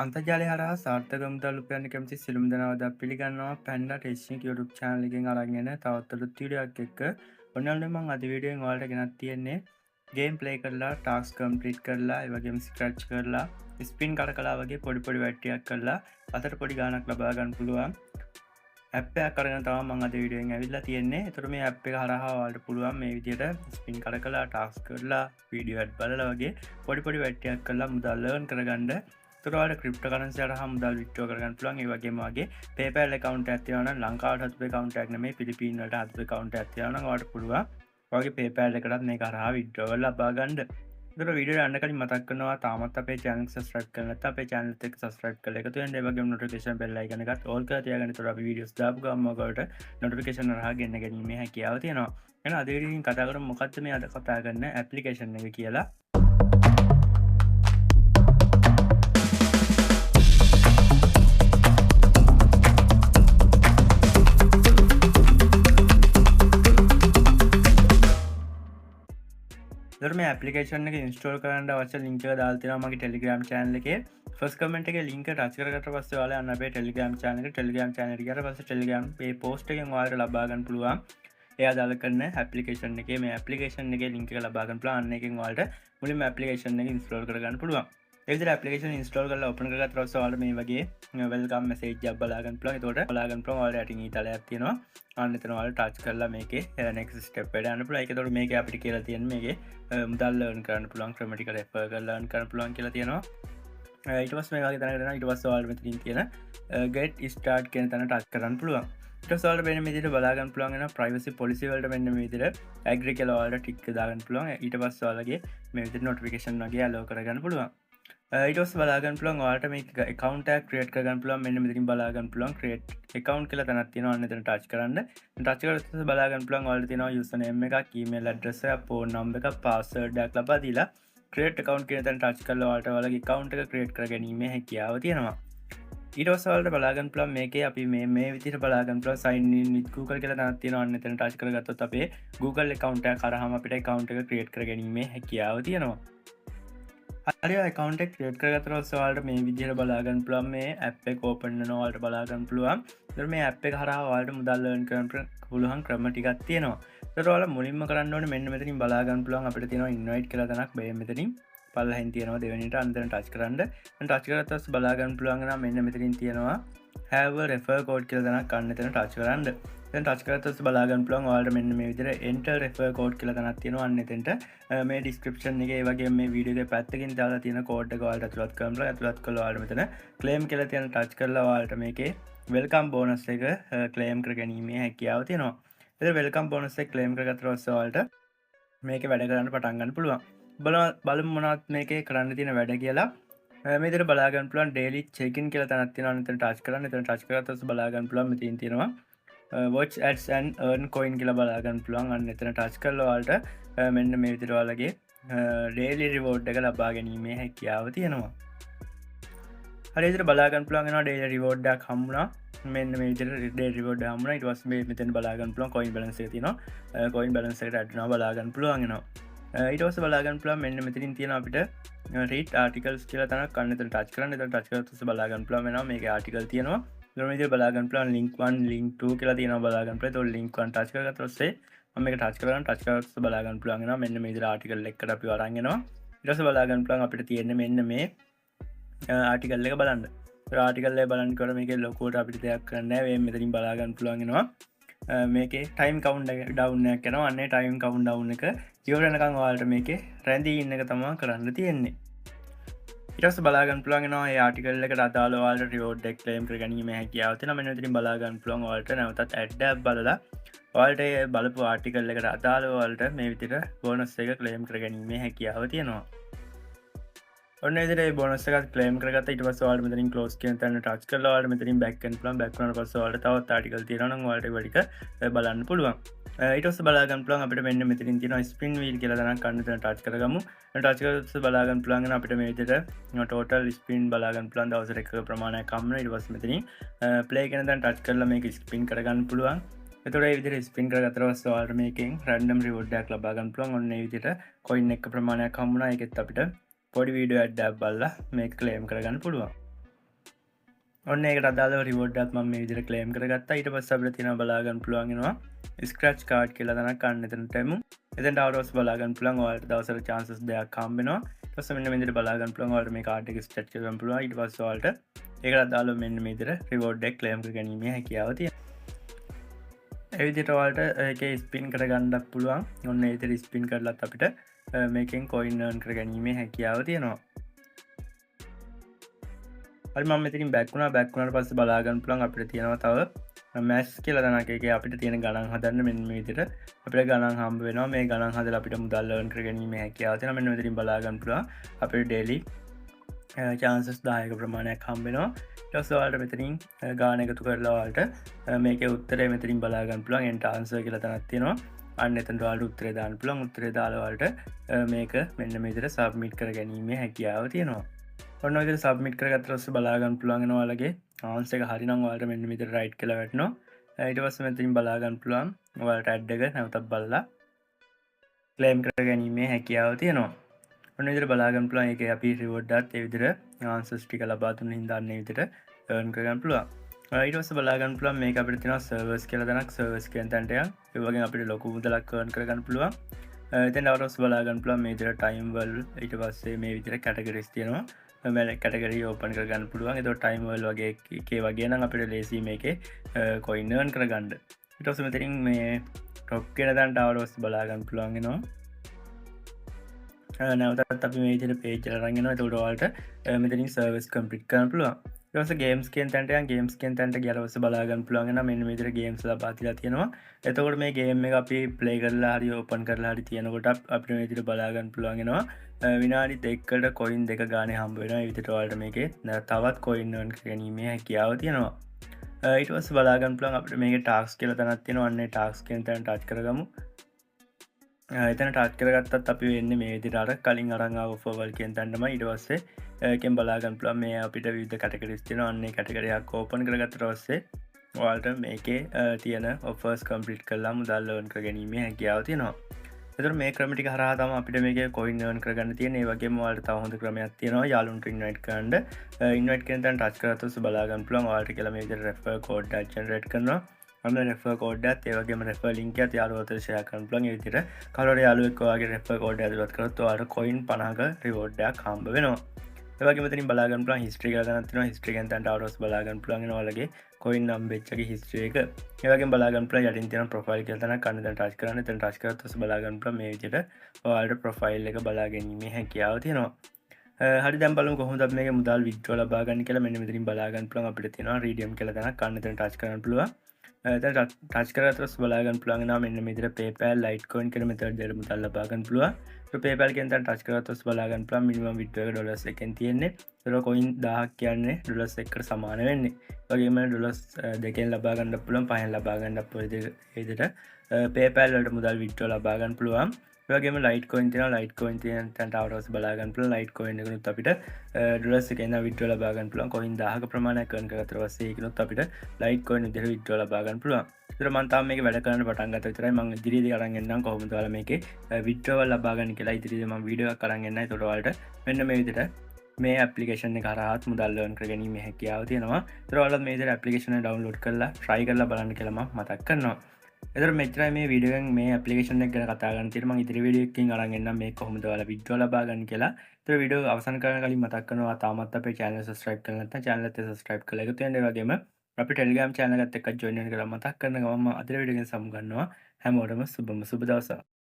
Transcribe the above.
අන්තර්ජාලය හරහා සාර්ථක මුදල් උපයන්න කැමති සියලුම දෙනාව අද පිළිගන්නවා පැන්ඩා ටෙස්ටික් YouTube channel එකෙන් අරගෙන එන තවත් අලුත් වීඩියෝ එකක් එක්ක. ඔන්නෝනේ මම අද වීඩියෝෙන් ඔයාලට ගෙනත් තියෙන්නේ ගේම් ප්ලේ කරලා ටාස්ක් කම්ප්ලීට් කරලා ඒ වගේම ස්ක්‍රැච් කරලා ස්පින් කරකලා වගේ පොඩි වැඩියක් කරලා අතට පොඩි ගාණක් ලබා ගන්න පුළුවන් ඇප් එකක් අරගෙන තමයි මම අද වීඩියෝෙන් ඇවිල්ලා තියෙන්නේ. ඒතර මේ ඇප් එක හරහා ඔයාලට පුළුවන් මේ විදිහට ස්පින් කරකලා ටාස්ක් කරලා වීඩියෝ ඇඩ් බලලා වගේ පොඩි වැඩියක් කරලා මුදල් earn කරගන්න තුරවාට ක්‍රිප්ට කරන්සි හරහා මුදල් විත්ඩ්‍රෝ කරගන්න පුළුවන්. ඒ වගේම වගේ PayPal account එකක් තියෙනවා නම් ලංකාවට හදපු account එකක් නෙමෙයි පිලිපීන් වලට හදපු account එකක් තියෙනවා නම් ඔයාලට පුළුවන් ඔයාගේ PayPal එකටත් මේක හරහා විත්ඩ්‍රෝ කරලා ලබා ගන්න. ඒතර වීඩියෝ යන්න කලින් මතක් කරනවා තාමත් අපේ channel එක subscribe කරලා නැත්නම් අපේ channel එක subscribe කරලා එකතු වෙන්න. ඒ වගේම notification bell icon එකත් all කරලා තියාගන්න. ඒතර අපි videos දාපු ගමන් ඔයාලට notification හරහා ගෙන්න ගැනීමේ හැකියාව තියෙනවා. එහෙනම් අද වීඩියෝකින් කතා කරමු මොකක්ද මේ අද කතා කරන application එක කියලා. මේ ඇප්ලිකේෂන් එක ඉන්ස්ටෝල් කරන්න අවශ්‍ය ලින්ක් එක දාලා තියෙනවා මගේ Telegram channel එකේ. ෆස්ට් කමෙන්ට් එකේ ලින්ක් එක ටච් කරගත්ත පස්සේ ඔයාලා යන්න අපේ Telegram channel එකට. Telegram channel එකට ගියාට පස්සේ Telegram මේ post එකෙන් ඔයාලට ලබා ගන්න පුළුවන්. එයා දාලා කරන ඇප්ලිකේෂන් එකේ මේ ඇප්ලිකේෂන් එකේ ලින්ක් එක ලබා ගන්න පුළුවන්. අන්න එකෙන් ඔයාලට මුලින්ම ඇප්ලිකේෂන් එක ඉන්ස්ටෝල් කරගන්න පුළුවන්. ඒ විදිහට ඇප්ලිකේෂන් ඉන්ස්ටෝල් කරලා ඕපන් කරගත්ත පස්සේ ඔයාලට මේ වගේ වෙල්කම් මෙසේජ් එකක් බලා ගන්න පුළුවන්. ඒතකොට බලා ගන්න පුළුවන් ඔයාලට යටින් ඊතලයක් තියෙනවා. අන්න එතන ඔයාලට ටච් කරලා මේකේ next step එකට යන්න පුළුවන්. ඒකතකොට මේකේ අපිට කියලා තියෙන්නේ මේකේ මුදල් earn කරන්න පුළුවන් ක්‍රම ටික refer කරලා earn කරන්න පුළුවන් කියලා තියෙනවා. ඊට පස්සේ මේ වගේ තැනකට යනවා. ඊට පස්සේ ඔයාලට මෙතනින් තියෙන get start කියන තැන ටච් කරන්න පුළුවන්. ඊට පස්සේ ඔයාලට මෙන්න මේ විදිහට බලා ගන්න පුළුවන් වෙනවා privacy policy වලට මෙන්න මේ විදිහට agree කියලා ඔයාලට ටික් දාගන්න පුළුවන්. ඊට පස්සේ ඔයාලගේ මේ විදිහට notification වගේ allow කරගන්න පුළුවන්. ඊට පස්සේ බලා ගන්න පුළුවන් ඔයාලට මේක account එකක් create කරගන්න පුළුවන්. මෙන්න මෙතනින් බලා ගන්න පුළුවන් create account කියලා තැනක් තියෙනවා. අන්න එතන touch කරන්න. touch කරලා පස්සේ බලා ගන්න පුළුවන් ඔයාලට තියෙනවා username එකක්, email address එකක්, phone number එකක්, password එකක් ලබා දීලා create account කියන තැන touch කරලා ඔයාලට ඔයාලගේ account එක create කර ගැනීමේ හැකියාව තියෙනවා. ඊට පස්සේ ඔයාලට බලා ගන්න පුළුවන් මේකේ අපි මේ විදිහට බලා ගන්න පුළුවන් sign in with Google කියලා තැනක් තියෙනවා. අන්න එතන touch කරගත්තොත් අපේ Google account එක කරාම අපිට account එක create කර ගැනීමේ හැකියාව තියෙනවා. හරි account එක create කරගත්තට පස්සේ ඔයාලට මේ විදිහට බලා ගන්න පුළුවන් මේ app එක open වෙනවා. ඔයාලට බලා ගන්න පුළුවන්. ඒතර මේ app එක හරහා ඔයාලට මුදල් earn කරන්න පුළුවන් ක්‍රම ටිකක් තියෙනවා. ඒතර ඔයාලා මුලින්ම කරන්න ඕනේ මෙන්න මෙතනින් බලා ගන්න පුළුවන් අපිට තියෙනවා invite කියලා තැනක් මෙතනින් පල්ලෙහින් තියෙනවා දෙවෙනිට අන්තර ටච් කරන්න. දැන් ටච් කරගත්ත පස්සේ බලා ගන්න පුළුවන් නම් මෙන්න මෙතනින් තියෙනවා have a refer code කියලා තැනක් අන්න එතන ටච් කරන්න. දැන් ටච් කරගත්ත පස්සේ බලා ගන්න පුළුවන් ඔයාලට මෙන්න මේ විදිහට enter refer code කියලා තැනක් තියෙනවා. අන්න එතෙන්ට මේ description එකේ ඒ වගේම මේ වීඩියෝ එකේ පැත්තකින් දාලා තියෙන code එක ඔයාලට ඇතුළත් කරන්න. ඇතුළත් කළා ඔයාලට මෙතන claim කියලා තියෙන ටච් කරලා ඔයාලට මේකේ welcome bonus එක claim කර ගැනීමේ හැකියාව තියෙනවා. ඒතර welcome bonus එක claim කරගත්තට පස්සේ ඔයාලට මේකේ වැඩ කරන්න පටන් ගන්න පුළුවන්. බලමු මොනවද මේකේ කරන්න තියෙන වැඩ කියලා. මේ විදිහට බලා ගන්න පුළුවන් daily check in කියලා තැනක් තියෙනවා. එතන touch කරන්න. එතන touch කරගත්ත පස්සේ බලා ගන්න පුළුවන් මෙතන තියෙනවා watch ads and earn coin කියලා බලා ගන්න පුළුවන්. අන්න එතන touch කරලා ඔයාලට මෙන්න මේ විදිහට ඔයාලගේ daily reward එක ලබා ගැනීමේ හැකියාව තියෙනවා. හරි විදිහට බලා ගන්න පුළුවන් වෙනවා daily reward එකක් හම්බුණා. මෙන්න මේ විදිහට daily reward එක හම්බුණා. ඊට පස්සේ මේ මෙතන බලා ගන්න පුළුවන් coin balance එක තියෙනවා. coin balance එකට add වෙනවා බලා ගන්න පුළුවන් වෙනවා. ඊට පස්සේ බලා ගන්න පුළුවන් මෙන්න මෙතනින් තියෙන අපිට read articles කියලා තැනක් අන්න එතන touch කරන්න. එතන touch කරලා පස්සේ බලා ගන්න පුළුවන් වෙනවා මේකේ article තියෙනවා. ඊට මේ විදිහට බලා ගන්න පුළුවන් link 1 link 2 කියලා තියෙනවා බලා ගන්න පුළුවන්. ඒතකොට link 1 touch කරගත්ත පස්සේ මම මේක touch කරගන්න touch කරලා පස්සේ බලා ගන්න පුළුවන් වෙනවා මෙන්න මේ විදිහට article එකකට අපි අරන් එනවා. ඊට පස්සේ බලා ගන්න පුළුවන් අපිට තියෙන්නේ මෙන්න මේ article එක බලන්න. ඒ article එක බලනකොට මේකේ ලොකුවට අපිට දෙයක් කරන්න නැහැ. මේ මෙතනින් බලා ගන්න පුළුවන් වෙනවා. මේකේ ටයිම් කවුන්ට් එක ඩවුන් එකක් යනවා. අන්නේ ටයිම් කවුන්ට් ඩවුන් එක ඉවර වෙනකන් ඔයාලට මේකේ රැඳී ඉන්න එක තමයි කරන්න තියෙන්නේ. ඊට පස්සේ බලා ගන්න පුළුවන් වෙනවා මේ ආටිකල් එකට අදාළව ඔයාලට රිවෝඩ් එක ක්ලේම් කරගැනීමේ හැකියාව තියෙනවා. මෙන්න මෙතනින් බලා ගන්න පුළුවන් ඔයාලට නැවතත් ඇඩ් එකක් බලලා ඔයාලට ඒ බලපු ආටිකල් එකට අදාළව ඔයාලට මේ විදිහට බෝනස් එක ක්ලේම් කරගැනීමේ හැකියාව තියෙනවා. ඔන්න ඒ විදිහට බෝනස් එකක් ක්ලේම් කරගත්තා. ඊට පස්සේ ඔයාලට මෙතනින් ක්ලෝස් කියන තැන ටච් කරලා ඔයාලට මෙතනින් බෑක් කරන්න පුළුවන්. බෑක් වුණාට පස්සේ ඔයාලට තවත් ආටිකල් තියෙනවා නම් ඔයාලට ඒ ටික බලන්න පුළුවන්. ඊට පස්සේ බලා ගන්න පුළුවන් අපිට මෙන්න මෙතනින් තියෙනවා ස්පින් වීල් කියලා තැනක් අන්න එතන ටච් කරගමු. ටච් කරලා බලා ගන්න පුළුවන් අපිට මේ විදිහට ටෝටල් ස්පින් බලා ගන්න පුළුවන් දවසට එක ප්‍රමාණයක් හම්බ වෙනවා. ඊට පස්සේ මෙතනින් ප්ලේ කියන තැන ටච් කරලා මේක ස්පින් කරගන්න පුළුවන්. එතකොට ඒ විදිහට ස්පින් කරගත්තට පස්සේ ඔයාලට මේකෙන් රැන්ඩම් රිවෝඩ් එකක් ලබා ගන්න පුළුවන්. ඔන්න ඒ විදිහට කොයින් එක ප්‍රමාණයක් හම්බුණා. ඒකෙත් අපිට පොඩි වීඩියෝ ඇඩ් එකක් බලලා මේක ක්ලේම් කරගන්න පුළුවන්. ඔන්න ඒකට අදාළව රිවෝඩ් එකක් මම මේ විදිහට ක්ලේම් කරගත්තා. ඊට පස්සේ අපිට තියෙනවා බලා ගන්න පුළුවන් වෙනවා ස්ක්‍රැච් කාඩ් කියලා තැනක් අන්න එතනට එමු. එතනට ආවොත් බලා ගන්න පුළුවන් ඔයාලට දවසට chances දෙකක් හම්බ වෙනවා. ඊට පස්සේ මෙන්න මේ විදිහට බලා ගන්න පුළුවන් ඔයාලට මේ කාඩ් එක ස්ක්‍රැච් කරගන්න පුළුවන්. ඊට පස්සේ ඔයාලට ඒකට අදාළව මෙන්න මේ විදිහට රිවෝඩ් එක ක්ලේම් කර ගැනීමේ හැකියාව තියෙනවා. ඒ විදිහට ඔයාලට ඒකේ ස්පින් කරගන්නත් පුළුවන්. ඔන්න ඒ විදිහට ස්පින් කරලත් අපිට මේකෙන් කොයින් earn කර ගැනීමේ හැකියාව තියෙනවා. හරි මම මෙතනින් බැක් වුණාට පස්සේ බලා ගන්න පුළුවන් අපිට තියෙනවා තව මැෂ් කියලා තැනක් එකේ අපිට තියෙන ගණන් හදන්න මෙන්න මේ විදිහට අපිට ගණන් හම්බ වෙනවා මේ ගණන් හදලා අපිට මුදල් earn කර ගැනීමේ හැකියාව තියෙනවා මෙන්න මෙතනින් බලා ගන්න පුළුවන් අපිට daily chances 10ක ප්‍රමාණයක් හම්බ වෙනවා ඊට පස්සේ ඔයාලට මෙතනින් ගාන එකතු කරලා ඔයාලට මේකේ උත්තරේ මෙතනින් බලා ගන්න පුළුවන් enter answer කියලා තැනක් තියෙනවා අන්න එතනට ඔයාලට උත්තරේ දාන්න පුළුවන් උත්තරේ දාලා ඔයාලට මේක මෙන්න මේ විදිහට submit කර ගැනීමේ හැකියාව තියෙනවා ඔන්න ඔය විදිහට සබ්මිට් කරගත්තට පස්සේ බලා ගන්න පුළුවන් වෙනවා ඔයාලගේ ආන්සර් එක හරිනම් ඔයාලට මෙන්න මේ විදිහට රයිට් කියලා වැටෙනවා ඊට පස්සේ මෙතනින් බලා ගන්න පුළුවන් ඔයාලට ඇඩ් එක නැවතත් බලලා ක්ලේම් කර ගැනීමේ හැකියාව තියෙනවා ඔන්න විදිහට බලා ගන්න පුළුවන් ඒකේ අපි රිවෝඩ් එකත් ඒ විදිහට ආන්සර්ස් ටික ලබා දුන්න හින්දා අන්න ඒ විදිහට earn කර ගන්න පුළුවන් ඊට පස්සේ බලා ගන්න පුළුවන් මේක අපිට තියෙනවා සර්වර්ස් කියලා තැනක් සර්වර්ස් කියන තැනට යන් ඒ වගේම අපිට ලොකු මුදලක් earn කර ගන්න පුළුවන් එතෙන් අවරස් බලා ගන්න පුළුවන් මේ විදිහට ටයිම් වල ඊට පස්සේ මේ විදිහට කැටගරිස් තියෙනවා කැටගරි ඕපන් කරගන්න පුළුවන් එතකොට ටයිම් වල වගේ එකේ වගේ නම් අපිට ලේසි මේකේ කොයින් earn කරගන්න ඊට පස්සේ මෙතනින් මේ ටොප් කියන තැනට ආවොත් බලා ගන්න පුළුවන් වෙනවා නැවතත් අපි මේ විදිහට page එකට අරන් එනවා එතකොට ඔයාලට මෙතනින් සර්විස් කම්ප්ලීට් කරන්න පුළුවන් ඊට පස්සේ ගේම්ස් කියන තැනට යන් ගේම්ස් කියන තැනට ගියාට පස්සේ බලා ගන්න පුළුවන් වෙනවා මෙන්න මේ විදිහට ගේම්ස් ලබා දීලා තියෙනවා එතකොට මේ ගේම් එක අපි ප්ලේ කරලා හරි ඕපන් කරලා හරි තියෙනකොට අපිට මේ විදිහට බලා ගන්න පුළුවන් වෙනවා විනාඩි දෙකකට කොයින් දෙක ගානේ හම්බ වෙනවා ඒ විදිහට ඔයාලට මේකේ තවත් කොයින් earn කර ගැනීමේ හැකියාව තියෙනවා ඊට පස්සේ බලා ගන්න පුළුවන් අපිට මේකේ ටාස්ක් කියලා තැනක් තියෙනවා අන්න ඒ ටාස්ක් කියන තැන ටච් කරගමු එතන ටච් කරගත්තත් අපි වෙන්නේ මේ විදිහට අර කලින් අරන් ආව ඔෆර් වල කියන තැනටම ඊට පස්සේ එකෙන් බලා ගන්න පුළුවන් මේ අපිට විවිධ කැටගරිස් තියෙනවා අන්න ඒ කැටගරි එකක් ඕපන් කරගත්තට පස්සේ ඔයාලට මේකේ තියෙන ඔෆර්ස් කම්ප්ලීට් කරලා මුදල් earn කර ගැනීමේ හැකියාව තියෙනවා එතකොට මේ ක්‍රම ටික හරහා තමයි අපිට මේකේ කොයින් earn කරගන්න තියෙන්නේ. ඒ වගේම ඔයාලට තව හොඳ ක්‍රමයක් තියෙනවා යාළුවන්ට ඉන්වයිට් කරන්න. ඉන්වයිට් කියන තැන ටච් කරලා තමයි බලා ගන්න පුළුවන්. ඔයාලට කියලා මේ විදිහට refer code එකක් generate කරනවා. අන්න refer code එකත් ඒ වගේම refer link එකත් යාළුවන්ට share කරන්න පුළුවන්. ඒ විදිහට කවුරු හරි යාළුවෙක් ඔයාගේ refer code එක ඇතුළත් කරොත් ඔයාලට coin 50ක reward එකක් හම්බ වෙනවා. ඒ වගේම මෙතනින් බලා ගන්න පුළුවන් history කියලා තැනක් තියෙනවා. history කියන තැනට ආවොත් බලා ගන්න පුළුවන් වෙනවා ඔයාලගේ කොයින් නම් වෙච්චගේ හිස්ට්‍රි එක ඒ වගේම බලා ගන්න පුළුවන් යටින් තියෙන ප්‍රොෆයිල් කියලා තැනක් අන්න දැන් ටච් කරන්න එතන ටච් කරලා ඊට බලා ගන්න පුළුවන් මේ විදිහට ඔයාලට ප්‍රොෆයිල් එක බලා ගැනීමේ හැකියාව තියෙනවා හරි දැන් බලමු කොහොමද අපි මේකේ මුදල් විත්ඩ්‍රෝ ලබා ගන්න කියලා මෙන්න මෙතනින් බලා ගන්න පුළුවන් අපිට තියෙනවා රීඩියම් කියලා තැනක් අන්න එතන ටච් කරන්න පුළුවන් එතන ටච් කරලා ඊට බලා ගන්න පුළුවන් වෙනවා මෙන්න මේ විදිහට PayPal Litecoin කියන මෙතඩ් වල මුදල් ලබා ගන්න පුළුවන් ඒක PayPal කියන තැන ටච් කරලා ඊට බලා ගන්න පුළුවන් මිනිමම් විත්ඩ්‍රෝ එක ඩොලර්ස් එකෙන් තියෙන්නේ ඒක කොයින් 1000ක් කියන්නේ ඩොලර්ස් එකකට සමාන වෙන්නේ වගේම ඩොලර්ස් දෙකෙන් ලබා ගන්න පුළුවන් පහෙන් ලබා ගන්න පුළුවන් විදිහට PayPal වලට මුදල් විත්ඩ්‍රෝ ලබා ගන්න පුළුවන් ඒ වගේම Litecoin තියෙනවා Litecoin තියෙන තැනට ආවොත් බලා ගන්න පුළුවන් Litecoin එකනොත් අපිට ඩොලර්ස් එකෙන් විත්ඩ්‍රෝ ලබා ගන්න පුළුවන් කොයින් 1000ක ප්‍රමාණයක් earn කරගත්තට පස්සේ ඒකනොත් අපිට Litecoin විදිහට විත්ඩ්‍රෝ ලබා ගන්න පුළුවන් ඒතර මම තාම මේක වැඩ කරන්න පටන් ගත්තා විතරයි මම ඉදිරියේදී අරන් එන්නම් කොහොමද ඔයාලා මේකේ විත්ඩ්‍රෝවල් ලබා ගන්න කියලා ඉදිරියේදී මම වීඩියෝ එකක් අරන් එන්නම් ඒතකොට ඔයාලට මෙන්න මේ විදිහට මේ ඇප්ලිකේෂන් එක හරහාත් මුදල් earn කර ගැනීමේ හැකියාව තියෙනවා. ඒතර ඔයාලත් මේ විදිහට ඇප්ලිකේෂන් එක ඩවුන්ලෝඩ් කරලා try කරලා බලන්න කියලා මම මතක් කරනවා. ඒතර මෙච්චරයි මේ වීඩියෝ එකෙන් මේ ඇප්ලිකේෂන් එක ගැන කතා කරන්න තියෙන්නේ. මම ඉදිරි වීඩියෝ එකකින් අරන් එන්නම් මේක කොහොමද ඔයාලා විත්ඩ්‍රෝ ලබා ගන්න කියලා. ඒතර වීඩියෝ අවසන් කරන කලින් මතක් කරනවා තාමත් අපේ channel එක subscribe කරලා නැත්නම් channel එක subscribe කරලා එකතු වෙන්න. ඒ වගේම අපේ Telegram channel එකත් එක්ක join වෙන්න කියලා මතක් කරන ගමන් මම අද වීඩියෝ එකෙන් සමු ගන්නවා. හැමෝටම සුබ දවසක්.